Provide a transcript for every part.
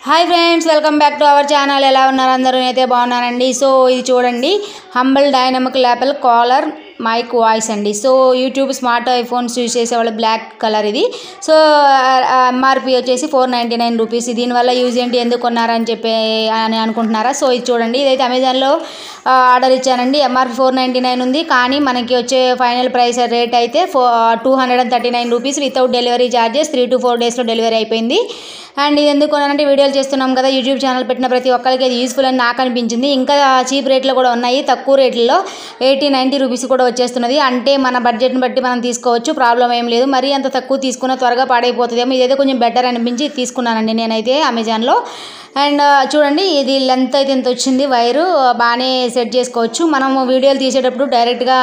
Hi friends, welcome back to our channel. ఎలా ఉన్నారు అందరూ? అయితే బాగున్నానండి. సో ఇది చూడండి, humble dynamic lapel collar mic voice అండి. So YouTube smart iPhones use చేసేవాళ్ళు బ్లాక్ కలర్ ఇది. సో ఎంఆర్పి వచ్చేసి 499 రూపీస్. దీనివల్ల యూజ్ ఏంటి, ఎందుకు కొన్నారని చెప్పి అని అనుకుంటున్నారా? సో ఇది చూడండి, ఇదైతే అమెజాన్లో ఆర్డర్ ఇచ్చానండి. ఎంఆర్పి 499 ఉంది, కానీ మనకి వచ్చే ఫైనల్ ప్రైస్ రేట్ అయితే 239 rupees without delivery charges. 3 to 4 డేస్లో డెలివరీ అయిపోయింది. అండ్ ఇది ఎందుకు కొన్నానంటే, వీడియోలు చేస్తున్నాం కదా, యూట్యూబ్ ఛానల్ పెట్టిన ప్రతి ఒక్కరికి అది యూస్ఫుల్ అని నాకు అనిపించింది. ఇంకా చీప్ రేట్లో కూడా ఉన్నాయి, తక్కువ రేట్లలో 80-90 రూపీస్ కూడా వచ్చేస్తున్నది. అంటే మన బడ్జెట్ని బట్టి మనం తీసుకోవచ్చు, ప్రాబ్లం ఏం లేదు. మరీ అంత తక్కువ తీసుకున్న త్వరగా పాడైపోతుందేమో, ఇదైతే కొంచెం బెటర్ అనిపించి తీసుకున్నానండి నేనైతే అమెజాన్లో. అండ్ చూడండి, ఇది లెంత్ అయితే ఇంత వచ్చింది, వైరు బాగానే సెట్ చేసుకోవచ్చు. మనం వీడియోలు తీసేటప్పుడు డైరెక్ట్గా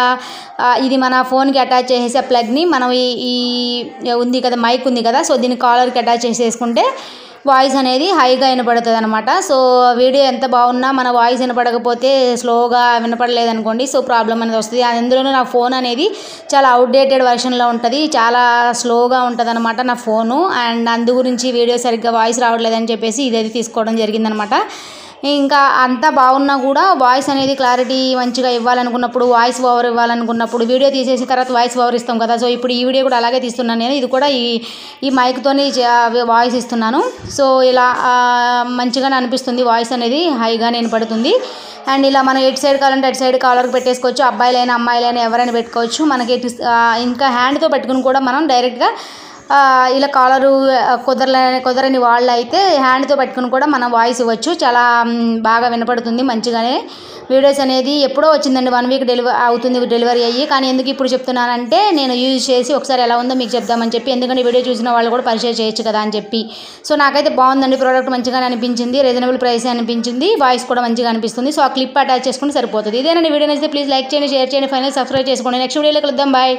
ఇది మన ఫోన్కి అటాచ్ చేసే ప్లగ్ని మనం ఈ ఉంది కదా, మైక్ ఉంది కదా, సో దీన్ని కాలర్కి అటాచ్ చేసేసుకుంటే వాయిస్ అనేది హైగా వినపడుతుంది అనమాట. సో వీడియో ఎంత బాగున్నా మన వాయిస్ వినపడకపోతే, స్లోగా వినపడలేదనుకోండి, సో ప్రాబ్లం అనేది వస్తుంది. అందులోనూ నా ఫోన్ అనేది చాలా అవుట్డేటెడ్ వర్షన్లో ఉంటుంది, చాలా స్లోగా ఉంటుంది అనమాట నా ఫోను. అండ్ అందు గురించి వీడియో సరిగ్గా వాయిస్ రావట్లేదని చెప్పేసి ఇదైతే తీసుకోవడం జరిగిందనమాట. ఇంకా అంతా బాగున్నా కూడా వాయిస్ అనేది క్లారిటీ మంచిగా ఇవ్వాలనుకున్నప్పుడు, వాయిస్ ఓవర్ ఇవ్వాలనుకున్నప్పుడు, వీడియో తీసేసిన తర్వాత వాయిస్ ఓవర్ ఇస్తాం కదా, సో ఇప్పుడు ఈ వీడియో కూడా అలాగే తీస్తున్నాను నేను. ఇది కూడా ఈ మైక్తోని వాయిస్ ఇస్తున్నాను. సో ఇలా మంచిగానే అనిపిస్తుంది, వాయిస్ అనేది హైగానే వినపడుతుంది. అండ్ ఇలా మనం ఎటు సైడ్ కావాలంటే అటు సైడ్ కాలర్కి పెట్టేసుకోవచ్చు, అబ్బాయిలైనా అమ్మాయిలైనా ఎవరైనా పెట్టుకోవచ్చు. మనకి ఇంకా హ్యాండ్తో పెట్టుకుని కూడా మనం డైరెక్ట్గా ఇలా కాలరు కుదరని వాళ్ళు అయితే హ్యాండ్తో పెట్టుకుని కూడా మనం వాయిస్ ఇవ్వచ్చు. చాలా బాగా వినపడుతుంది మంచిగానే. వీడియోస్ అనేది ఎప్పుడో వచ్చిందండి, 1 వీక్ అవుతుంది డెలివరీ అయ్యి. కానీ ఎందుకు ఇప్పుడు చెప్తున్నానంటే, నేను యూజ్ చేసి ఒకసారి ఎలా ఉందో మీకు చెప్దామని చెప్పి. ఎందుకంటే వీడియో చూసిన వాళ్ళు కూడా పర్చేజ్ చేయొచ్చు కదా అని చెప్పి. సో నాకైతే బాగుందండి, ప్రోడక్ట్ మంచిగానే అనిపించింది, రీజనబుల్ ప్రైస్ అనిపించింది, వాయిస్ కూడా మంచిగా అనిపిస్తుంది. సో ఆ క్లిప్ అటాచ్ చేసుకుంటే సరిపోతుంది. ఇదేనండి వీడియో నచ్చితే ప్లీజ్ లైక్ చేయండి, షేర్ చేయండి, ఫైనల్ సబ్స్క్రైబ్ చేసుకోండి. నెక్స్ట్ వీడియోలో కలుద్దాం, బాయ్.